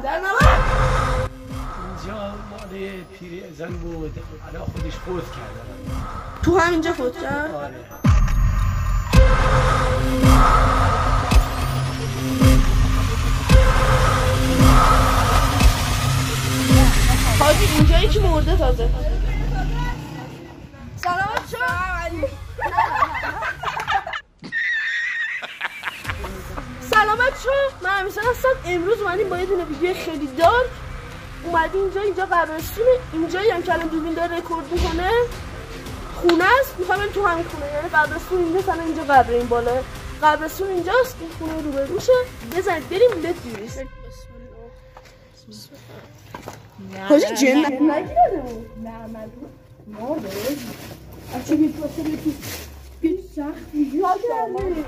در نبر. اینجا مال پیر ازن بود، الان خودش فوت کرده. تو همینجا فوت کرد؟ آره. حاجی اینجا یکی مرده تازه. سلامت شو. سلامت شو. من همیشه هستم. امروز اومدیم با یه دونه ویدیو خیلی دار اومدیم اینجا قبرستونه. اینجایی هم که الان دوربین داره رکورد میکنه خونه است. میخوام بریم تو همین خونه، یعنی قبرستون اینجاست. الان اینجا قبر این بالا قبرستون اینجاست. این خونه روبروشه. بزنید بریم بهت حاجی جن نگیردمون. نه من مرده اچه میپاسه بی سختی جا کرده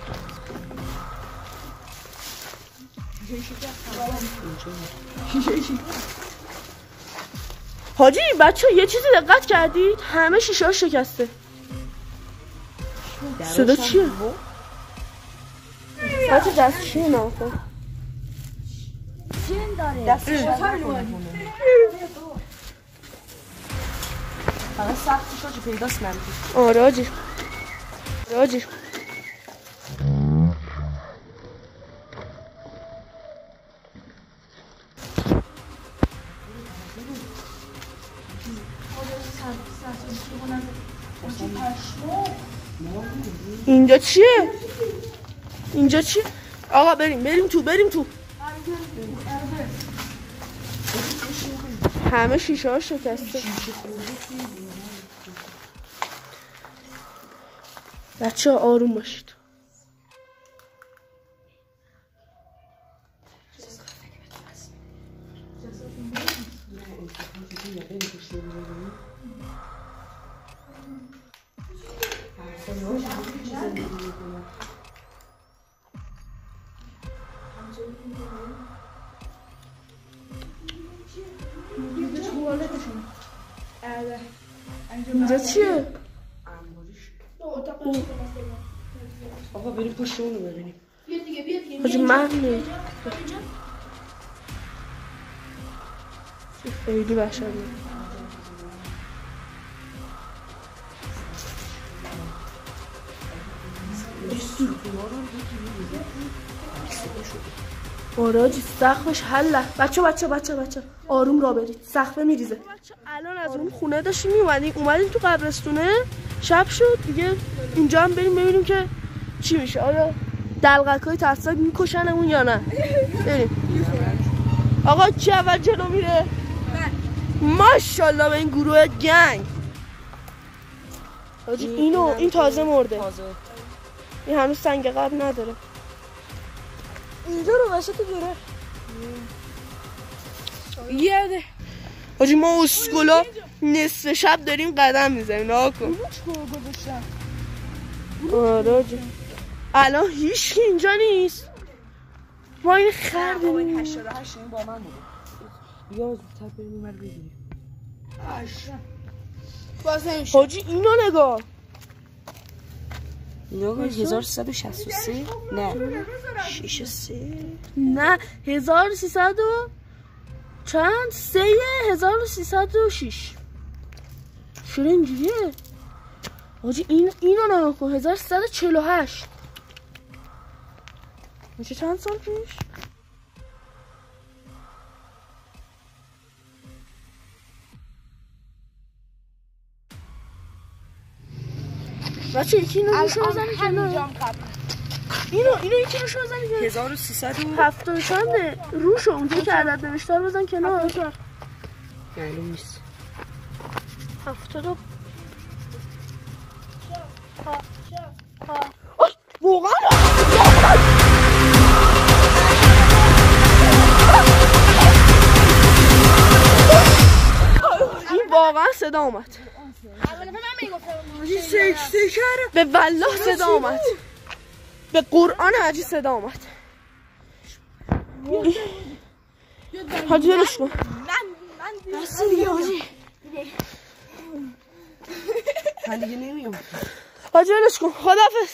حاجی بچه یه چیزی دقت کردید؟ همه شیشه ها شکسته. صدا چیه؟ بچه دست چیه ناخون؟ جن داره دستش فقط سختش هاچه پیداست من آره حاجی حاجی اینجا چیه؟ اینجا چیه؟ آقا بریم تو همه شیشه ها شکسته. بچه ها آروم باشید. اینجا چیه؟ آقا بریم پشت اونو ببینیم. حاجی من نید خیلی وحشت آره حاجی سقفش حله. بچه آروم را برید، سقفه میریزه. بچه الان از اون خونه داشتیم اومدیم تو قبرستونه. شب شد دیگه. اینجا هم بریم ببینیم که چی میشه. آیا دلقکای ترسناک میکشنمون یا نه. بریم. آقا کی اول جلو میره؟ ماشاءالله به این گروه گنگ. حاجی این تازه مرده. این هنوز سنگ قبر نداره. اینجا رو وسط دوره یاده. حاجی ما اسکولا نصف شب داریم قدم میزنیم. نها کن. آره حاجی الان هیچ کی اینجا نیست. ما این خردیم. این 88 این با من بوده. یا زودتر بریم اونور بگیریم. حاجی اینو نگاه. اینا 1363 نه 63 نه 1300 چند 1306 چرا اینجوریه؟ حاجی اینو نگاه کن 1348 میشه چند سال پیش؟ بچه یکی اینو روشو بزنی کنار. اینو یکی روشو بزنی کنار. 1370 چنده روشو اونجا که عدد نوشته رو بزن کنار. معلوم نیست. 70 واقعا این واقعا صدا اومد. به والله صدا اومد. به قرآن حاجی صدا اومد. حاجی دلش کن. من دیگه نمیام. حاجی دلش کن. خداحافظ.